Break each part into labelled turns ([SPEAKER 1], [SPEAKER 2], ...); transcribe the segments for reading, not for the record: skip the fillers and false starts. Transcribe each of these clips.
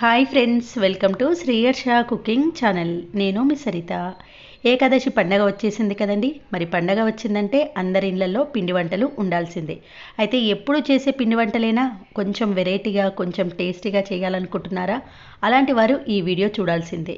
[SPEAKER 1] Hi friends, welcome to Sriyarsha cooking channel. నేను మీ సరిత. ఏకాదశి పండగ వచ్చేసింది కదండి. మరి పండగ వచ్చిందంటే అందరి ఇళ్లలో పిండి వంటలు ఉండాల్సిందే. అయితే ఎప్పుడు చేసే పిండి వంటలైనా కొంచెం వెరైటీగా, కొంచెం టేస్టీగా చేయాలనుకుంటున్నారా? అలాంటి వారు ఈ వీడియో చూడాల్సిందే.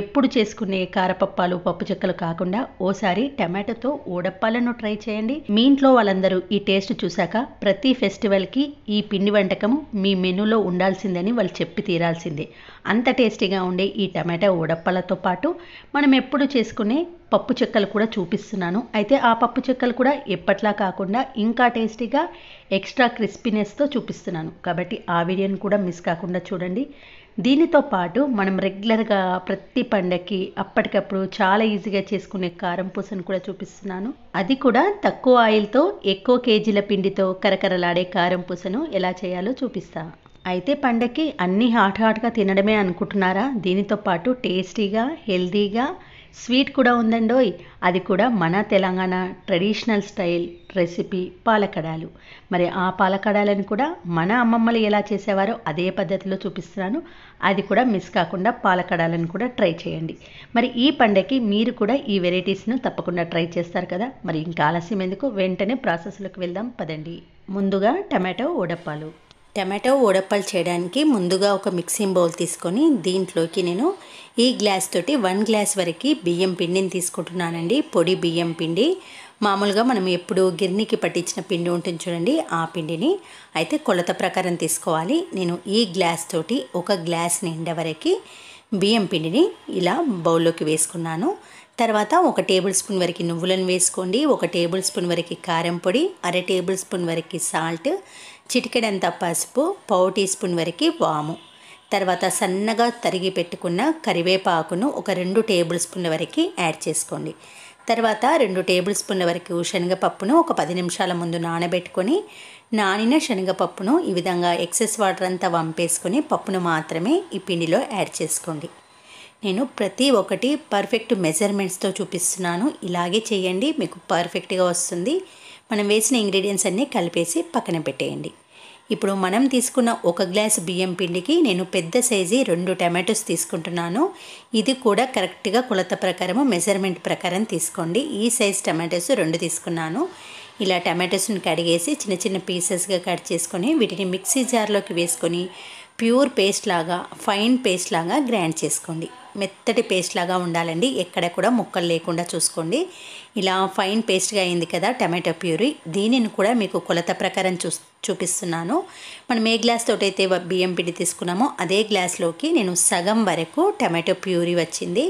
[SPEAKER 1] ఎప్పుడు చేసుకునే కారపప్పాలు, పప్పు చెక్కలు కాకుండా ఓసారి టమాటోతో ఓడప్పాలను ట్రై చేయండి. మీ ఇంట్లో వాళ్ళందరూ ఈ టేస్ట్ చూశాక ప్రతి ఫెస్టివల్కి ఈ పిండి వంటకం మీ మెనూలో ఉండాల్సిందని వాళ్ళు చెప్పి తీరాల్సిందే. అంత టేస్టీగా ఉండే ఈ టమాటా ఓడప్పాలతో పాటు మనం ఎప్పుడు చేసుకునే పప్పు చెక్కలు కూడా చూపిస్తున్నాను. అయితే ఆ పప్పు చెక్కలు కూడా ఎప్పట్లా కాకుండా ఇంకా టేస్టీగా, ఎక్స్ట్రా క్రిస్పీనెస్తో చూపిస్తున్నాను. కాబట్టి ఆ వీడియోని కూడా మిస్ కాకుండా చూడండి. దీనితో పాటు మనం రెగ్యులర్గా ప్రతి పండగకి అప్పటికప్పుడు చాలా ఈజీగా చేసుకునే కారం పూసను కూడా చూపిస్తున్నాను. అది కూడా తక్కువ ఆయిల్తో ఎక్కువ కేజీల పిండితో కరకరలాడే కారం పూసను ఎలా చేయాలో చూపిస్తాను. అయితే పండగకి అన్నీ హాట్గా తినడమే అనుకుంటున్నారా? దీనితో పాటు టేస్టీగా, హెల్తీగా స్వీట్ కూడా ఉందండోయ్. అది కూడా మన తెలంగాణ ట్రెడిషనల్ స్టైల్ రెసిపీ పాలకడాలు. మరి ఆ పాలకడాలను కూడా మన అమ్మమ్మలు ఎలా చేసేవారో అదే పద్ధతిలో చూపిస్తున్నాను. అది కూడా మిస్ కాకుండా పాలకడాలను కూడా ట్రై చేయండి. మరి ఈ పండగకి మీరు కూడా ఈ వెరైటీస్ను తప్పకుండా ట్రై చేస్తారు కదా. మరి ఇంకా ఆలస్యం ఎందుకు, వెంటనే ప్రాసెస్లోకి వెళ్దాం పదండి. ముందుగా టమాటో ఓడప్పాలు. టమాటో ఓడప్పాలు చేయడానికి ముందుగా ఒక మిక్సింగ్ బౌల్ తీసుకొని దీంట్లోకి నేను ఈ గ్లాస్ తోటి 1 గ్లాస్ వరకు బియ్యం పిండిని తీసుకుంటున్నానండి. పొడి బియ్యం పిండి. మామూలుగా మనం ఎప్పుడు గిర్నీకి పట్టించిన పిండి ఉంటుంది చూడండి, ఆ పిండిని అయితే కొలత ప్రకారం తీసుకోవాలి. నేను ఈ గ్లాస్ తోటి 1 గ్లాస్ నిండా వరకు బియ్యం పిండిని ఇలా బౌల్లోకి వేసుకున్నాను. తర్వాత 1 టేబుల్ స్పూన్ వరకు నువ్వులను వేసుకోండి. 1 టేబుల్ స్పూన్ వరకు కారం పొడి, 1/2 టేబుల్ స్పూన్ వరకు సాల్ట్, చిటికెడంత పసుపు, 1/4 టీ స్పూన్ వరకు వాము. తర్వాత సన్నగా తరిగి పెట్టుకున్న కరివేపాకును 2 టేబుల్ స్పూన్ల వరకు యాడ్ చేసుకోండి. తర్వాత 2 టేబుల్ స్పూన్ల వరకు శనగపప్పును 10 నిమిషాల ముందు నానబెట్టుకొని, నానిన శనగపప్పును ఈ విధంగా ఎక్సెస్ వాటర్ అంతా వంపేసుకొని పప్పును మాత్రమే ఈ పిండిలో యాడ్ చేసుకోండి. నేను ప్రతి ఒక్కటి పర్ఫెక్ట్ మెజర్మెంట్స్తో చూపిస్తున్నాను. ఇలాగే చేయండి, మీకు పర్ఫెక్ట్గా వస్తుంది. మనం వేసిన ఇంగ్రీడియంట్స్ అన్నీ కలిపేసి పక్కన పెట్టేయండి. ఇప్పుడు మనం తీసుకున్న 1 గ్లాస్ బియ్యం పిండికి నేను పెద్ద సైజు 2 టమాటోస్ తీసుకుంటున్నాను. ఇది కూడా కరెక్ట్గా కొలత ప్రకారము మెజర్మెంట్ ప్రకారం తీసుకోండి. ఈ సైజ్ టమాటోస్ 2 తీసుకున్నాను. ఇలా టమాటోస్ని కడిగేసి చిన్న చిన్న పీసెస్గా కట్ చేసుకొని వీటిని మిక్సీ జార్లోకి వేసుకొని ప్యూర్ పేస్ట్ లాగా, ఫైన్ పేస్ట్ లాగా గ్రైండ్ చేసుకోండి. మెత్తటి పేస్ట్ లాగా ఉండాలండి, ఎక్కడ కూడా ముక్కలు లేకుండా చూసుకోండి. ఇలా ఫైన్ పేస్ట్గా అయింది కదా టమాటో ప్యూరీ. దీనిని కూడా మీకు కొలత ప్రకారం చూపిస్తున్నాను. మనం ఏ గ్లాస్ తోటి అయితే బియ్యం పిండి తీసుకున్నామో అదే గ్లాస్లోకి నేను సగం వరకు టమాటో ప్యూరీ వచ్చింది.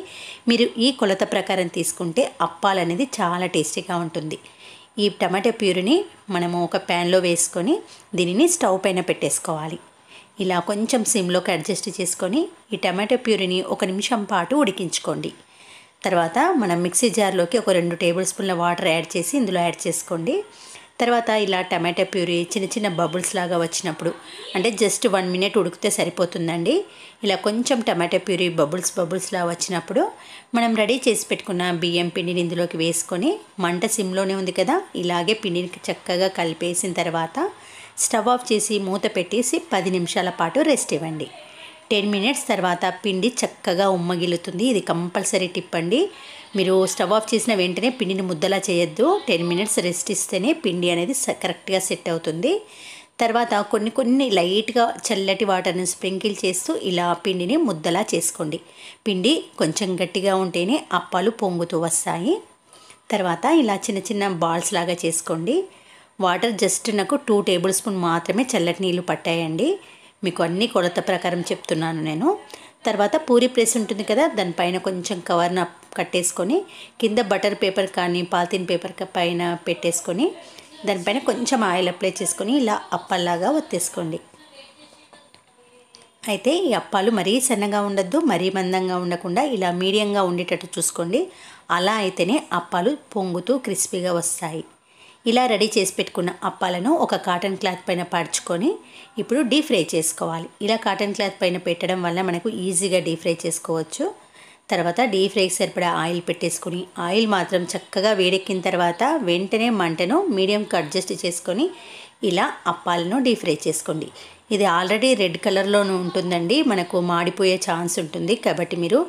[SPEAKER 1] మీరు ఈ కొలత ప్రకారం తీసుకుంటే అప్పాలు అనేది చాలా టేస్టీగా ఉంటుంది. ఈ టమాటో ప్యూరీని మనము ఒక ప్యాన్లో వేసుకొని దీనిని స్టవ్ పైన పెట్టేసుకోవాలి. ఇలా కొంచెం సిమ్లోకి అడ్జస్ట్ చేసుకొని ఈ టమాటో ప్యూరీని 1 నిమిషం పాటు ఉడికించుకోండి. తర్వాత మనం మిక్సీ జార్లోకి 2 టేబుల్ స్పూన్ల వాటర్ యాడ్ చేసి ఇందులో యాడ్ చేసుకోండి. తర్వాత ఇలా టమాటో ప్యూరీ చిన్న చిన్న బబుల్స్ లాగా వచ్చినప్పుడు, అంటే జస్ట్ 1 మినిట్ ఉడికితే సరిపోతుందండి. ఇలా కొంచెం టమాటో ప్యూరీ బబుల్స్ లాగా వచ్చినప్పుడు మనం రెడీ చేసి పెట్టుకున్న బియ్యం పిండిని ఇందులోకి వేసుకొని మంట సిమ్లోనే ఉంది కదా, ఇలాగే పిండిని చక్కగా కలిపేసిన తర్వాత స్టవ్ ఆఫ్ చేసి మూత పెట్టేసి 10 నిమిషాల పాటు రెస్ట్ ఇవ్వండి. 10 మినిట్స్ తర్వాత పిండి చక్కగా ఉమ్మగిలుతుంది. ఇది కంపల్సరీ టిప్ అండి. మీరు స్టవ్ ఆఫ్ చేసిన వెంటనే పిండిని ముద్దలా చేయొద్దు. 10 మినిట్స్ రెస్ట్ ఇస్తేనే పిండి అనేది కరెక్ట్గా సెట్ అవుతుంది. తర్వాత కొన్ని లైట్గా చల్లటి వాటర్ని స్ప్రింకిల్ చేస్తూ ఇలా పిండిని ముద్దలా చేసుకోండి. పిండి కొంచెం గట్టిగా ఉంటేనే అప్పాలు పొంగుతూ వస్తాయి. తర్వాత ఇలా చిన్న చిన్న బాల్స్ లాగా చేసుకోండి. వాటర్ జస్ట్ నాకు 2 టేబుల్ స్పూన్ మాత్రమే చల్లటి నీళ్ళు పట్టాయండి. మీకు అన్ని కొలత ప్రకారం చెప్తున్నాను నేను. తర్వాత పూరి ప్రెస్ ఉంటుంది కదా, దానిపైన కొంచెం కవర్న కట్టేసుకొని కింద బటర్ పేపర్ కానీ పాలిథిన్ పేపర్ పైన పెట్టేసుకొని దానిపైన కొంచెం ఆయిల్ అప్లై చేసుకొని ఇలా అప్పాల్లాగా ఒత్తేసుకోండి. అయితే ఈ అప్పాలు మరీ సన్నగా ఉండద్దు, మరీ మందంగా ఉండకుండా ఇలా మీడియంగా ఉండేటట్టు చూసుకోండి. అలా అయితేనే అప్పాలు పొంగుతూ క్రిస్పీగా వస్తాయి. ఇలా రెడీ చేసి పెట్టుకున్న అప్పాలను ఒక కాటన్ క్లాత్ పైన పరుచుకొని ఇప్పుడు డీప్ ఫ్రై చేసుకోవాలి. ఇలా కాటన్ క్లాత్ పైన పెట్టడం వల్ల మనకు ఈజీగా డీప్ ఫ్రై చేసుకోవచ్చు. తర్వాత డీప్ ఫ్రైకి సరిపడా ఆయిల్ పెట్టేసుకొని ఆయిల్ మాత్రం చక్కగా వేడెక్కిన తర్వాత వెంటనే మంటను మీడియంకి అడ్జస్ట్ చేసుకొని ఇలా అప్పాలను డీప్ ఫ్రై చేసుకోండి. ఇది ఆల్రెడీ రెడ్ కలర్లోనే ఉంటుందండి, మనకు మాడిపోయే ఛాన్స్ ఉంటుంది. కాబట్టి మీరు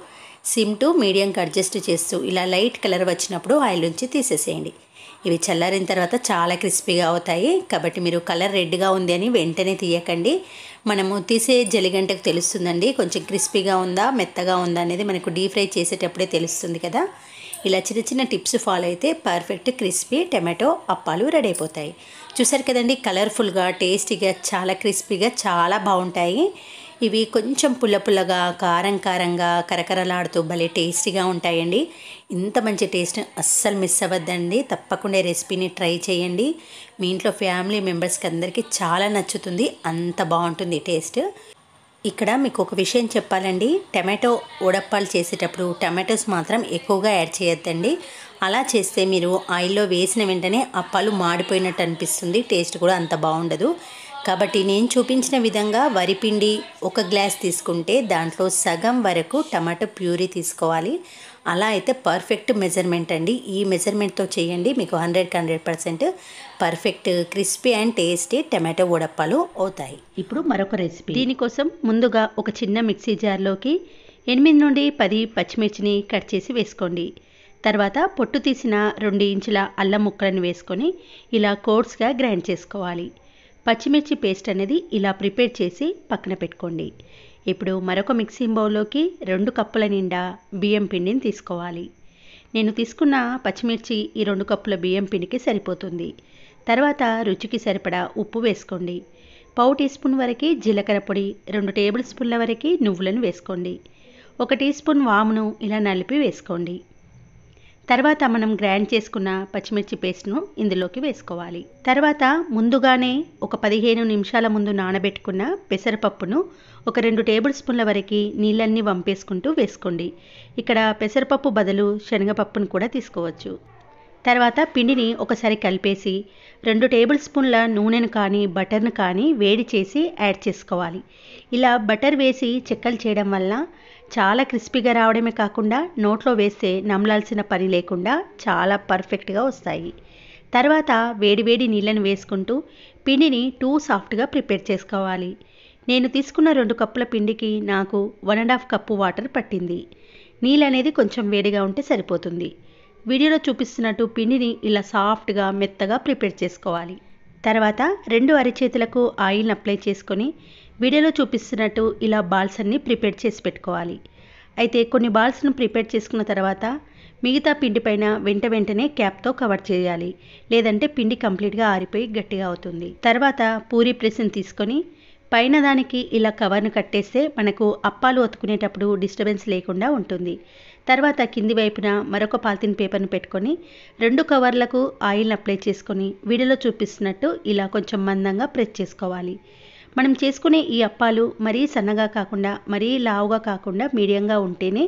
[SPEAKER 1] సిమ్ టు మీడియంకి అడ్జస్ట్ చేస్తూ ఇలా లైట్ కలర్ వచ్చినప్పుడు ఆయిల్ నుంచి తీసేసేయండి. ఇవి చల్లారిన తర్వాత చాలా క్రిస్పీగా అవుతాయి. కాబట్టి మీరు కలర్ రెడ్గా ఉంది అని వెంటనే తీయకండి. మనము తీసే జలిగంటకు తెలుస్తుందండి కొంచెం క్రిస్పీగా ఉందా మెత్తగా ఉందా అనేది మనకు డీప్ ఫ్రై చేసేటప్పుడే తెలుస్తుంది కదా. ఇలా చిన్న చిన్న టిప్స్ ఫాలో అయితే పర్ఫెక్ట్ క్రిస్పీ టమాటో అప్పాలు రెడీ అయిపోతాయి. చూసారు కదండి, కలర్ఫుల్గా టేస్టీగా చాలా క్రిస్పీగా చాలా బాగుంటాయి. ఇవి కొంచెం పుల్ల పుల్లగా కారం కారంగా కరకరలాడుతూ భలే టేస్టీగా ఉంటాయండి. ఇంత మంచి టేస్ట్ అస్సలు మిస్ అవ్వద్దండి. తప్పకుండా ఈ రెసిపీని ట్రై చేయండి. మీ ఇంట్లో ఫ్యామిలీ మెంబర్స్కి అందరికీ చాలా నచ్చుతుంది, అంత బాగుంటుంది టేస్ట్. ఇక్కడ మీకు ఒక విషయం చెప్పాలండి, టమాటో వడప్పాలు చేసేటప్పుడు టమాటోస్ మాత్రం ఎక్కువగా యాడ్ చేయొద్దండి. అలా చేస్తే మీరు ఆయిల్లో వేసిన వెంటనే అప్పాలు మాడిపోయినట్టు అనిపిస్తుంది, టేస్ట్ కూడా అంత బాగుండదు. కాబట్టి నేను చూపించిన విధంగా వరిపిండి 1 గ్లాస్ తీసుకుంటే దాంట్లో సగం వరకు టమాటో ప్యూరీ తీసుకోవాలి. అలా అయితే పర్ఫెక్ట్ మెజర్మెంట్ అండి. ఈ మెజర్మెంట్తో చేయండి, మీకు 100% perfect crispy and tasty tomato వడప్పాలు అవుతాయి. ఇప్పుడు మరొక రెసిపీ. దీనికోసం ముందుగా ఒక చిన్న మిక్సీ జార్లోకి 8 నుండి 10 పచ్చిమిర్చిని కట్ చేసి వేసుకోండి. తర్వాత పొట్టు తీసిన 2 ఇంచుల అల్లం ముక్కలను వేసుకొని ఇలా కోర్స్గా గ్రైండ్ చేసుకోవాలి. పచ్చిమిర్చి పేస్ట్ అనేది ఇలా ప్రిపేర్ చేసి పక్కన పెట్టుకోండి. ఇప్పుడు మరొక మిక్సింగ్ బౌల్లోకి 2 కప్పుల నిండా బియ్యం పిండిని తీసుకోవాలి. నేను తీసుకున్న పచ్చిమిర్చి ఈ 2 కప్పుల బియ్యం పిండికి సరిపోతుంది. తర్వాత రుచికి సరిపడా ఉప్పు వేసుకోండి. పావు టీ స్పూన్ వరకు జీలకర్ర పొడి, 2 టేబుల్ స్పూన్ల వరకు నువ్వులను వేసుకోండి. 1 టీ స్పూన్ వామును ఇలా నలిపి వేసుకోండి. తర్వాత మనం గ్రైండ్ చేసుకున్న పచ్చిమిర్చి పేస్ట్ను ఇందులోకి వేసుకోవాలి. తర్వాత ముందుగానే ఒక 15 నిమిషాల ముందు నానబెట్టుకున్న పెసరపప్పును ఒక 2 టేబుల్ స్పూన్ల వరకు నీళ్ళన్నీ వంపేసుకుంటూ వేసుకోండి. ఇక్కడ పెసరపప్పు బదులు శనగపప్పును కూడా తీసుకోవచ్చు. తర్వాత పిండిని ఒకసారి కలిపేసి 2 టేబుల్ స్పూన్ల నూనెను కానీ బటర్ను కానీ వేడి చేసి యాడ్ చేసుకోవాలి. ఇలా బటర్ వేసి చెక్కలు చేయడం వల్ల చాలా క్రిస్పీగా రావడమే కాకుండా నోట్లో వేస్తే నమలాల్సిన పని లేకుండా చాలా పర్ఫెక్ట్గా వస్తాయి. తర్వాత వేడివేడి నీళ్ళను వేసుకుంటూ పిండిని సాఫ్ట్గా ప్రిపేర్ చేసుకోవాలి. నేను తీసుకున్న 2 కప్పుల పిండికి నాకు 1.5 కప్పు వాటర్ పట్టింది. నీళ్ళు అనేది కొంచెం వేడిగా ఉంటే సరిపోతుంది. వీడియోలో చూపిస్తున్నట్టు పిండిని ఇలా సాఫ్ట్గా మెత్తగా ప్రిపేర్ చేసుకోవాలి. తర్వాత 2 అరిచేతులకు ఆయిల్ని అప్లై చేసుకొని వీడియోలో చూపిస్తున్నట్టు ఇలా బాల్స్ అన్ని ప్రిపేర్ చేసి పెట్టుకోవాలి. అయితే కొన్ని బాల్స్ను ప్రిపేర్ చేసుకున్న తర్వాత మిగతా పిండి పైన వెంటనే క్యాప్తో కవర్ చేయాలి, లేదంటే పిండి కంప్లీట్గా ఆరిపోయి గట్టిగా అవుతుంది. తర్వాత పూరీ ప్రెస్ని తీసుకొని పైన దానికి ఇలా కవర్ను కట్టేస్తే మనకు అప్పాలు ఒత్తుకునేటప్పుడు డిస్టర్బెన్స్ లేకుండా ఉంటుంది. తర్వాత కింది వైపున మరొక పాలిథిన్ పేపర్ను పెట్టుకొని 2 కవర్లకు ఆయిల్ని అప్లై చేసుకొని వీడియోలో చూపిస్తున్నట్టు ఇలా కొంచెం మందంగా ప్రెస్ చేసుకోవాలి. మనం చేసుకునే ఈ అప్పాలు మరీ సన్నగా కాకుండా మరీ లావుగా కాకుండా మీడియంగా ఉంటేనే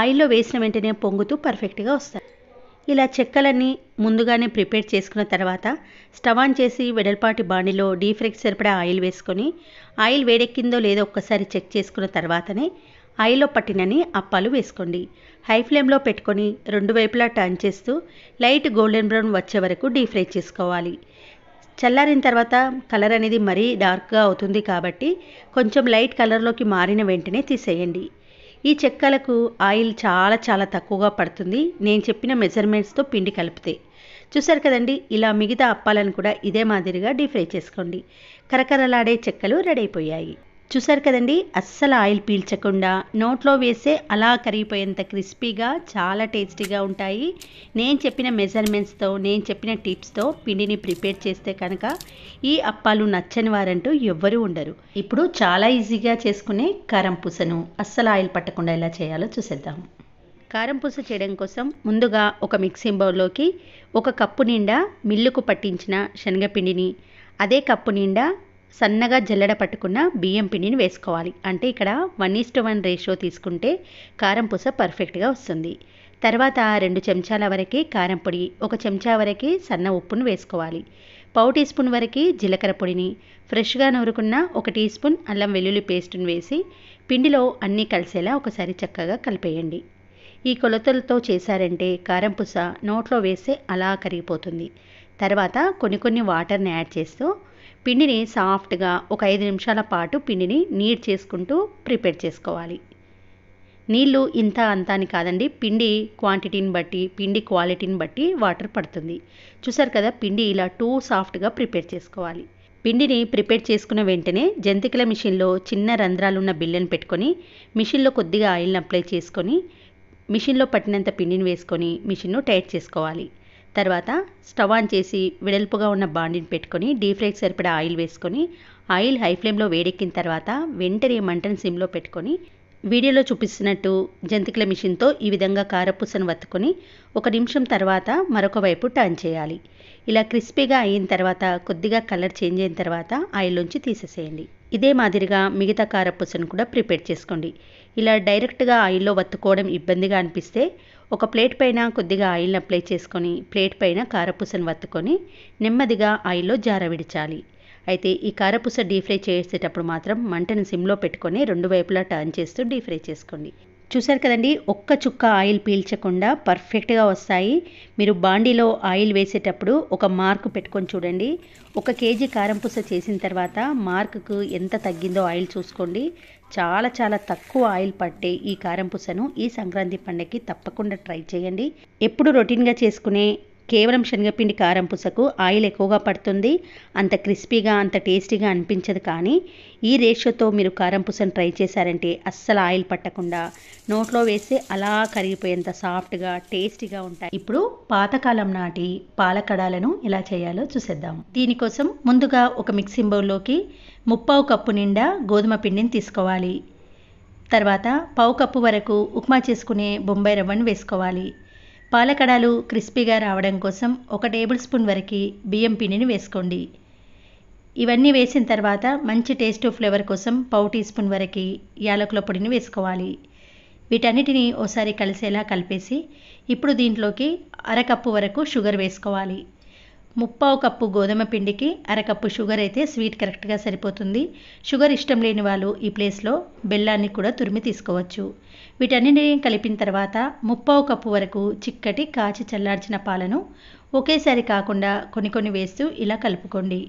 [SPEAKER 1] ఆయిల్లో వేసిన వెంటనే పొంగుతూ పర్ఫెక్ట్గా వస్తాయి. ఇలా చెక్కలన్నీ ముందుగానే ప్రిపేర్ చేసుకున్న తర్వాత స్టవ్ ఆన్ చేసి వెడల్పాటి బాండిలో డీప్ ఫ్రైకి సరిపడా ఆయిల్ వేసుకొని ఆయిల్ వేడెక్కిందో లేదో ఒక్కసారి చెక్ చేసుకున్న తర్వాతనే ఆయిల్లో పట్టినని అప్పాలు వేసుకోండి. హై ఫ్లేమ్లో పెట్టుకొని 2 వైపులా టర్న్ చేస్తూ లైట్ గోల్డెన్ బ్రౌన్ వచ్చే వరకు డీప్ ఫ్రై చేసుకోవాలి. చల్లారిన తర్వాత కలర్ అనేది మరీ డార్క్గా అవుతుంది కాబట్టి కొంచెం లైట్ కలర్లోకి మారిన వెంటనే తీసేయండి. ఈ చెక్కలకు ఆయిల్ చాలా తక్కువగా పడుతుంది నేను చెప్పిన మెజర్మెంట్స్తో పిండి కలిపితే. చూసారు కదండి, ఇలా మిగతా అప్పాలను కూడా ఇదే మాదిరిగా డీప్ ఫ్రై చేసుకోండి. కరకరలాడే చెక్కలు రెడీ అయిపోయాయి. చూసారు కదండి, అస్సలు ఆయిల్ పీల్చకుండా నోట్లో వేసే అలా కరిగిపోయేంత క్రిస్పీగా చాలా టేస్టీగా ఉంటాయి. నేను చెప్పిన మెజర్మెంట్స్తో నేను చెప్పిన టిప్స్తో పిండిని ప్రిపేర్ చేస్తే కనుక ఈ అప్పాలు నచ్చని వారంటూ ఎవ్వరూ ఉండరు. ఇప్పుడు చాలా ఈజీగా చేసుకునే కారం పూసను అస్సలు ఆయిల్ పట్టకుండా ఎలా చేయాలో చూసేద్దాం. కారం పూస చేయడం కోసం ముందుగా ఒక మిక్సింగ్ బౌల్లోకి 1 కప్పు నిండా మిల్లుకు పట్టించిన శనగపిండిని, అదే కప్పు నిండా సన్నగా జల్లెడ పట్టుకున్న బియ్యం పిండిని వేసుకోవాలి. అంటే ఇక్కడ 1:1 రేషియో తీసుకుంటే కారం పూస పర్ఫెక్ట్గా వస్తుంది. తర్వాత 2 చెంచాల వరకు కారం పొడి, 1 చెంచా వరకు సన్న ఉప్పును వేసుకోవాలి. పావు టీ స్పూన్ వరకు జీలకర్ర పొడిని, ఫ్రెష్గా నూరుకున్న 1 టీ స్పూన్ అల్లం వెల్లుల్లి పేస్ట్ని వేసి పిండిలో అన్నీ కలిసేలా ఒకసారి చక్కగా కలిపేయండి. ఈ కొలతలతో చేశారంటే కారం పూస నోట్లో వేస్తే అలా కరిగిపోతుంది. తర్వాత కొన్ని వాటర్ని యాడ్ చేస్తూ పిండిని సాఫ్ట్గా ఒక 5 నిమిషాల పాటు పిండిని నీడ్ చేసుకుంటూ ప్రిపేర్ చేసుకోవాలి. నీళ్ళు ఇంత అంత అని కాదండి, పిండి క్వాంటిటీని బట్టి పిండి క్వాలిటీని బట్టి వాటర్ పడుతుంది. చూసారు కదా, పిండి ఇలా టూ సాఫ్ట్గా ప్రిపేర్ చేసుకోవాలి. పిండిని ప్రిపేర్ చేసుకున్న వెంటనే జంతికల మిషన్లో చిన్న రంధ్రాలున్న బిళ్ళను పెట్టుకొని మిషన్లో కొద్దిగా ఆయిల్ని అప్లై చేసుకొని మిషన్లో పట్టినంత పిండిని వేసుకొని మిషన్ను టైట్ చేసుకోవాలి. తర్వాత స్టవ్ ఆన్ చేసి వెడల్పుగా ఉన్న బాండిని పెట్టుకొని డీప్ ఫ్రైకి సరిపడా ఆయిల్ వేసుకొని ఆయిల్ హై ఫ్లేమ్లో వేడెక్కిన తర్వాత వెంటనే మంటను సిమ్లో పెట్టుకొని వీడియోలో చూపిస్తున్నట్టు జంతికల మిషన్తో ఈ విధంగా కారపూసను వత్తుకొని 1 నిమిషం తర్వాత మరొక వైపు టర్న్ చేయాలి. ఇలా క్రిస్పీగా అయిన తర్వాత కొద్దిగా కలర్ చేంజ్ అయిన తర్వాత ఆయిల్లోంచి తీసేసేయండి. ఇదే మాదిరిగా మిగతా కారపూసను కూడా ప్రిపేర్ చేసుకోండి. ఇలా డైరెక్ట్గా ఆయిల్లో వత్తుకోవడం ఇబ్బందిగా అనిపిస్తే ఒక ప్లేట్ పైన కొద్దిగా ఆయిల్ని అప్లై చేసుకొని ప్లేట్ పైన కారపూసను వత్తుకొని నెమ్మదిగా ఆయిల్లో జారవిడిచాలి. అయితే ఈ కారపూస డీప్ ఫ్రై చేసేటప్పుడు మాత్రం మంటను సిమ్లో పెట్టుకొని 2 వైపులా టర్న్ చేస్తూ డీప్ ఫ్రై చేసుకోండి. చూసారు కదండి, ఒక్క చుక్క ఆయిల్ పీల్చకుండా పర్ఫెక్ట్గా వస్తాయి. మీరు బాండీలో ఆయిల్ వేసేటప్పుడు ఒక మార్క్ పెట్టుకొని చూడండి. 1 కేజీ కారంపూస చేసిన తర్వాత మార్కుకు ఎంత తగ్గిందో ఆయిల్ చూసుకోండి. చాలా చాలా తక్కువ ఆయిల్ పట్టే ఈ కారంపూసను ఈ సంక్రాంతి పండుగకి తప్పకుండా ట్రై చేయండి. ఎప్పుడు రొటీన్గా చేసుకునే కేవలం శనగపిండి కారంపూసకు ఆయిల్ ఎక్కువగా పడుతుంది. అంత క్రిస్పీగా అంత టేస్టీగా అనిపించదు. కానీ ఈ రేషియోతో మీరు కారంపూసను ట్రై చేశారంటే అస్సలు ఆయిల్ పట్టకుండా నోట్లో వేస్తే అలా కరిగిపోయేంత సాఫ్ట్గా టేస్టీగా ఉంటాయి. ఇప్పుడు పాతకాలం నాటి పాలకడాలను ఎలా చేయాలో చూసేద్దాం. దీనికోసం ముందుగా ఒక మిక్సింగ్ బౌల్లోకి 1/4 కప్పు నిండా గోధుమ పిండిని తీసుకోవాలి. తర్వాత 1/4 కప్పు వరకు ఉప్మా చేసుకునే బొంబాయి రవ్వను వేసుకోవాలి. పాలకడాలు క్రిస్పీగా రావడం కోసం 1 టేబుల్ స్పూన్ వరకు బియ్యం పిండిని వేసుకోండి. ఇవన్నీ వేసిన తర్వాత మంచి టేస్ట్ ఫ్లేవర్ కోసం 1/4 టీ స్పూన్ వరకు యాలకుల పొడిని వేసుకోవాలి. వీటన్నిటిని ఓసారి కలిసేలా కలిపేసి ఇప్పుడు దీంట్లోకి 1/2 కప్పు వరకు షుగర్ వేసుకోవాలి. 1/4 కప్పు గోధుమ పిండికి 1/2 కప్పు షుగర్ అయితే స్వీట్ కరెక్ట్గా సరిపోతుంది. షుగర్ ఇష్టం లేని వాళ్ళు ఈ ప్లేస్లో బెల్లాన్ని కూడా తురిమి తీసుకోవచ్చు. వీటన్నిటిని కలిపిన తర్వాత 1/4 కప్పు వరకు చిక్కటి కాచి చల్లార్చిన పాలను ఒకేసారి కాకుండా కొన్ని కొన్ని వేస్తూ ఇలా కలుపుకోండి.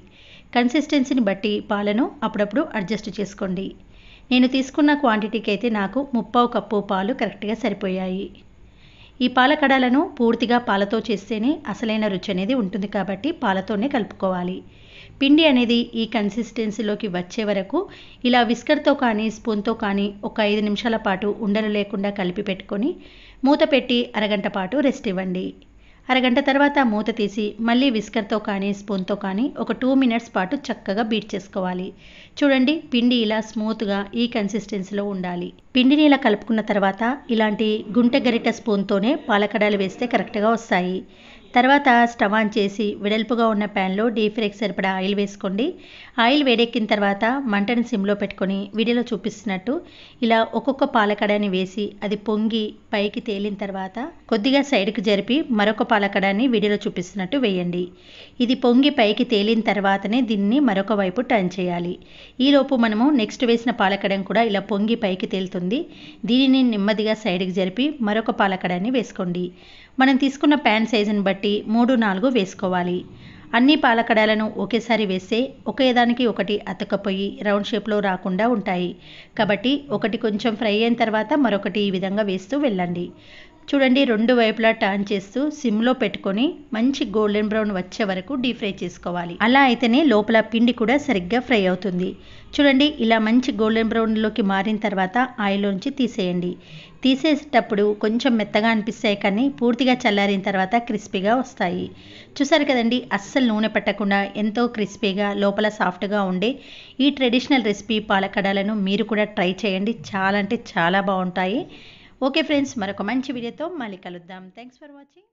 [SPEAKER 1] కన్సిస్టెన్సీని బట్టి పాలను అప్పుడప్పుడు అడ్జస్ట్ చేసుకోండి. నేను తీసుకున్న క్వాంటిటీకి అయితే నాకు 1/4 కప్పు పాలు కరెక్ట్గా సరిపోయాయి. ఈ పాలకడాలను పూర్తిగా పాలతో చేస్తేనే అసలైన రుచి అనేది ఉంటుంది కాబట్టి పాలతోనే కలుపుకోవాలి. పిండి అనేది ఈ కన్సిస్టెన్సీలోకి వచ్చే వరకు ఇలా విస్కర్తో కానీ స్పూన్తో కానీ ఒక 5 నిమిషాల పాటు ఉండలు లేకుండా కలిపి పెట్టుకొని మూత పెట్టి అరగంట పాటు రెస్ట్ ఇవ్వండి. అరగంట తర్వాత మూత తీసి మళ్ళీ విస్కర్తో కానీ స్పూన్తో కానీ ఒక 2 మినిట్స్ పాటు చక్కగా బీట్ చేసుకోవాలి. చూడండి, పిండి ఇలా స్మూత్గా ఈ కన్సిస్టెన్సీలో ఉండాలి. పిండిని ఇలా కలుపుకున్న తర్వాత ఇలాంటి గుంటె గరిట స్పూన్తోనే పాలకడాలు వేస్తే కరెక్ట్గా వస్తాయి. తర్వాత స్టవ్ ఆన్ చేసి వెడల్పుగా ఉన్న ప్యాన్లో డీప్ ఫ్రైకి సరిపడా ఆయిల్ వేసుకోండి. ఆయిల్ వేడెక్కిన తర్వాత మంటను సిమ్లో పెట్టుకొని వీడియోలో చూపిస్తున్నట్టు ఇలా ఒక్కొక్క పాలకడాన్ని వేసి అది పొంగి పైకి తేలిన తర్వాత కొద్దిగా సైడ్కి జరిపి మరొక పాలకడాన్ని వీడియోలో చూపిస్తున్నట్టు వేయండి. ఇది పొంగి పైకి తేలిన తర్వాతనే దీన్ని మరొక వైపు టర్న్ చేయాలి. ఈలోపు మనము నెక్స్ట్ వేసిన పాలకడం కూడా ఇలా పొంగి పైకి తేలుతుంది. దీనిని నెమ్మదిగా సైడ్కి జరిపి మరొక పాలకడాన్ని వేసుకోండి. మనం తీసుకున్న ప్యాన్ సైజుని బట్టి 3-4 వేసుకోవాలి. అన్ని పాలకడాలను ఒకేసారి వేస్తే ఒకేదానికి ఒకటి అతుక్కపోయి రౌండ్ షేప్లో రాకుండా ఉంటాయి. కాబట్టి ఒకటి కొంచెం ఫ్రై అయిన తర్వాత మరొకటి ఈ విధంగా వేస్తూ వెళ్ళండి. చూడండి, 2 వైపులా టర్న్ చేస్తూ సిమ్లో పెట్టుకొని మంచి గోల్డెన్ బ్రౌన్ వచ్చే వరకు డీప్ ఫ్రై చేసుకోవాలి. అలా అయితేనే లోపల పిండి కూడా సరిగ్గా ఫ్రై అవుతుంది. చూడండి, ఇలా మంచి గోల్డెన్ బ్రౌన్లోకి మారిన తర్వాత ఆయిల్లోంచి తీసేయండి. తీసేసేటప్పుడు కొంచెం మెత్తగా అనిపిస్తాయి కానీ పూర్తిగా చల్లారిన తర్వాత క్రిస్పీగా వస్తాయి. చూసారు కదండి, అస్సలు నూనె పట్టకుండా ఎంతో క్రిస్పీగా లోపల సాఫ్ట్గా ఉండే ఈ ట్రెడిషనల్ రెసిపీ పాలకడాలను మీరు కూడా ట్రై చేయండి. చాలా అంటే చాలా బాగుంటాయి. ఓకే ఫ్రెండ్స్, మరొక మంచి వీడియోతో మళ్ళీ కలుద్దాం. Thanks for watching.